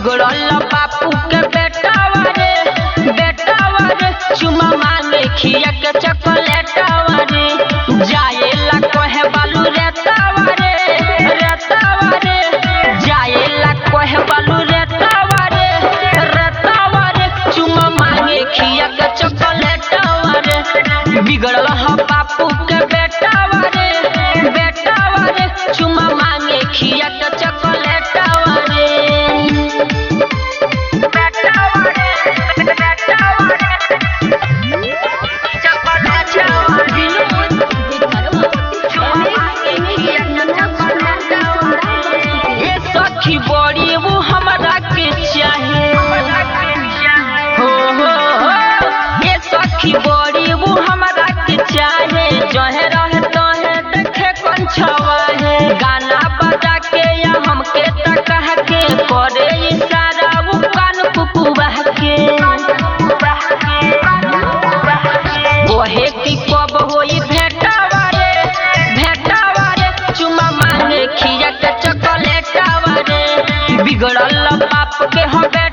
बिगड़ल बापू के बेटावा रे चुमा मांगे खिया के चॉकलेटवा रे जाएला कहे बालू रेतावा रे जाएला कहे बालू रेतावा रे चुमा मांगे खिया के चॉकलेटवा रे बिगड़ल बापू के बेटावा रे चुमा मांगे खिया के चॉकलेटवा रे सखी बड़ी वो हमरा के चाहे हो ये सखी बड़ी वो हमरा के चाहे जहे रहे तहे देखे कौन छवा है गाना बजा के या हमके तकह के करे इशारा वो कान कुकुबा के ओहे की कब होई भेटावा रे चुमा मांगे खिया के चॉकलेटवा रे बिगड़ल बाप के हबे